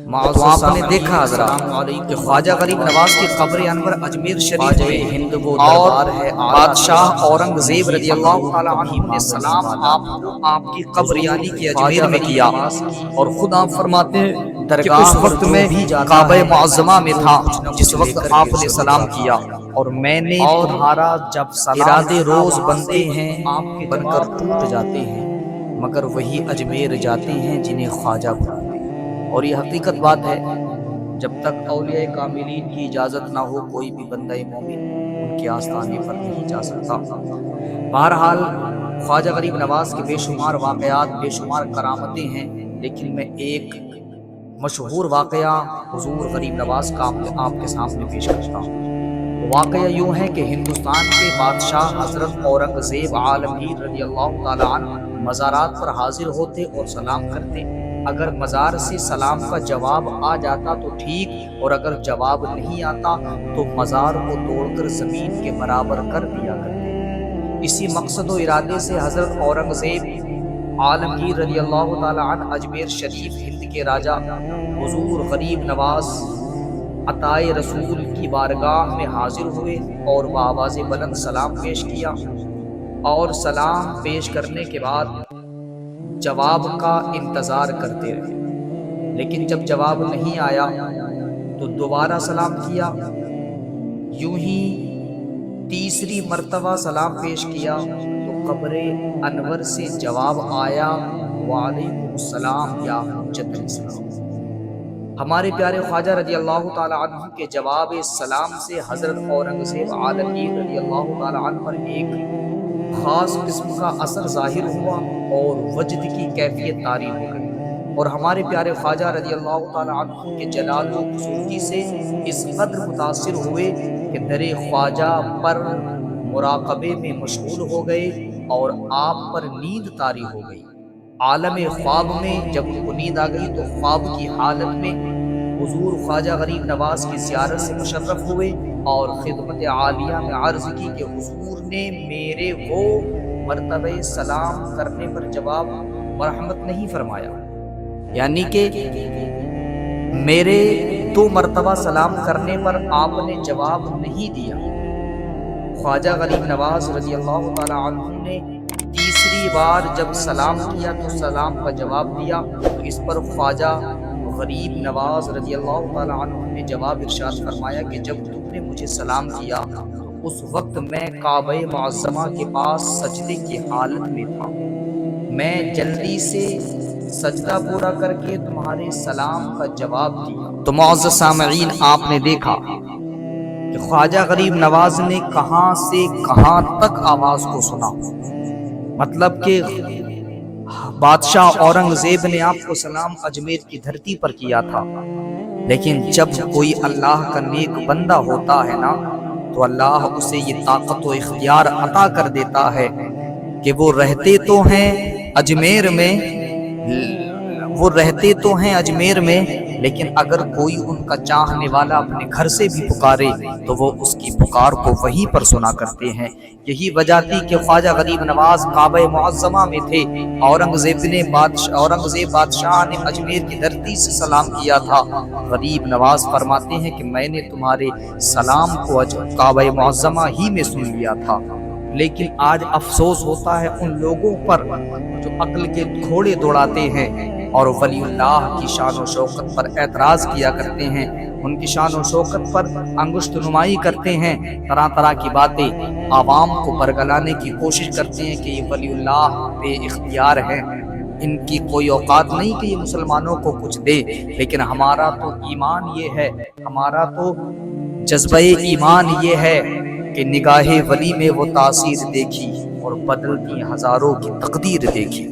تو آپ نے دیکھا حضرات کہ خواجہ غریب نواز کی قبر انور اجمیر شریف میں اور بادشاہ اورنگزیب رضی اللہ تعالی عنہ نے سلام آپ کی قبر یعنی کہ اجمیر میں کیا، اور خود آپ فرماتے ہیں کہ اس وقت میں کعبہ معظمہ میں تھا جس وقت آپ نے سلام کیا، اور میں نے تمہارا جب ارادے روز بنتے ہیں بن کر ٹوٹ جاتے ہیں، مگر وہی اجمیر جاتے ہیں جنہیں خواجہ بناتے ہیں۔ اور یہ حقیقت بات ہے، جب تک اولیاء کاملین کی اجازت نہ ہو کوئی بھی بندہ مومن ان کے آستانے پر نہیں جا سکتا۔ بہرحال خواجہ غریب نواز کے بے شمار واقعات، بے شمار کرامتیں ہیں، لیکن میں ایک مشہور واقعہ حضور غریب نواز کا آپ کے سامنے پیش کرتا ہوں۔ واقعہ یوں ہے کہ ہندوستان کے بادشاہ حضرت اورنگزیب عالمگیر رضی اللہ تعالیٰ عنہ مزارات پر حاضر ہوتے اور سلام کرتے۔ اگر مزار سے سلام کا جواب آ جاتا تو ٹھیک، اور اگر جواب نہیں آتا تو مزار کو توڑ کر زمین کے برابر کر دیا کرتے۔ اسی مقصد و ارادے سے حضرت اورنگزیب عالمگیر رضی اللہ تعالیٰ عنہ اجمیر شریف ہند کے راجہ حضور غریب نواز عطائے رسول کی بارگاہ میں حاضر ہوئے اور بآواز بلند سلام پیش کیا، اور سلام پیش کرنے کے بعد جواب کا انتظار کرتے رہے، لیکن جب جواب نہیں آیا تو دوبارہ سلام کیا۔ یوں ہی تیسری مرتبہ سلام پیش کیا تو قبر انور سے جواب آیا، وعلیکم السلام یا حجت الاسلام۔ ہمارے پیارے خواجہ رضی اللہ تعالی عنہ کے جواب سلام سے حضرت اورنگزیب عالمگیر رضی اللہ تعالی عنہ پر ایک خاص قسم کا اثر ظاہر ہوا اور وجد کی کیفیت طاری ہو گئی، اور ہمارے پیارے خواجہ رضی اللہ تعالی عنہ کے جلال و بزرگی سے اس قدر متاثر ہوئے کہ در خواجہ پر مراقبے میں مشغول ہو گئے اور آپ پر نیند طاری ہو گئی۔ عالم خواب میں جب ان کو نیند آ گئی تو خواب کی حالت میں حضور خواجہ غریب نواز کی زیارت سے مشرف ہوئے اور خدمت عالیہ میں عرض کی کہ حضور نے میرے وہ مرتبہ سلام کرنے پر جواب مرحمت نہیں فرمایا، یعنی کہ میرے 2 مرتبہ سلام کرنے پر آپ نے جواب نہیں دیا۔ خواجہ غریب نواز رضی اللہ تعالی عنہ نے تیسری بار جب سلام کیا تو سلام کا جواب دیا، تو اس پر خواجہ غریب نواز رضی اللہ تعالی عنہ نے جواب ارشاد فرمایا کہ جب تم نے مجھے سلام کیا اس وقت میں کعبہ معظمہ کے پاس سجدے کی حالت میں تھا، میں جلدی سے سجدہ پورا کر کے تمہارے سلام کا جواب دیا۔ تو معزز سامعین، آپ نے دیکھا کہ خواجہ غریب نواز نے کہاں سے کہاں تک آواز کو سنا، مطلب کہ بادشاہ اورنگزیب نے آپ کو سلام اجمیر کی دھرتی پر کیا تھا، لیکن جب کوئی اللہ کا نیک بندہ ہوتا ہے نا تو اللہ اسے یہ طاقت و اختیار عطا کر دیتا ہے کہ وہ رہتے تو ہیں اجمیر میں لیکن اگر کوئی ان کا چاہنے والا اپنے گھر سے بھی پکارے تو وہ اس کی پکار کو وہیں پر سنا کرتے ہیں۔ یہی وجہ تھی کہ خواجہ غریب نواز کعبہ معظمہ میں تھے، اورنگزیب بادشاہ نے اجمیر کی دھرتی سے سلام کیا تھا۔ غریب نواز فرماتے ہیں کہ میں نے تمہارے سلام کو کعبہ معظمہ ہی میں سن لیا تھا، لیکن آج افسوس ہوتا ہے ان لوگوں پر جو عقل کے گھوڑے دوڑاتے ہیں اور ولی اللہ کی شان و شوکت پر اعتراض کیا کرتے ہیں، ان کی شان و شوکت پر انگشت نمائی کرتے ہیں، طرح طرح کی باتیں عوام کو برگلانے کی کوشش کرتے ہیں کہ یہ ولی اللہ بے اختیار ہیں، ان کی کوئی اوقات نہیں کہ یہ مسلمانوں کو کچھ دے۔ لیکن ہمارا تو ایمان یہ ہے، ہمارا تو جذبہ ایمان یہ ہے کہ نگاہ ولی میں وہ تاثیر دیکھی اور بدل دی ہزاروں کی تقدیر دیکھی۔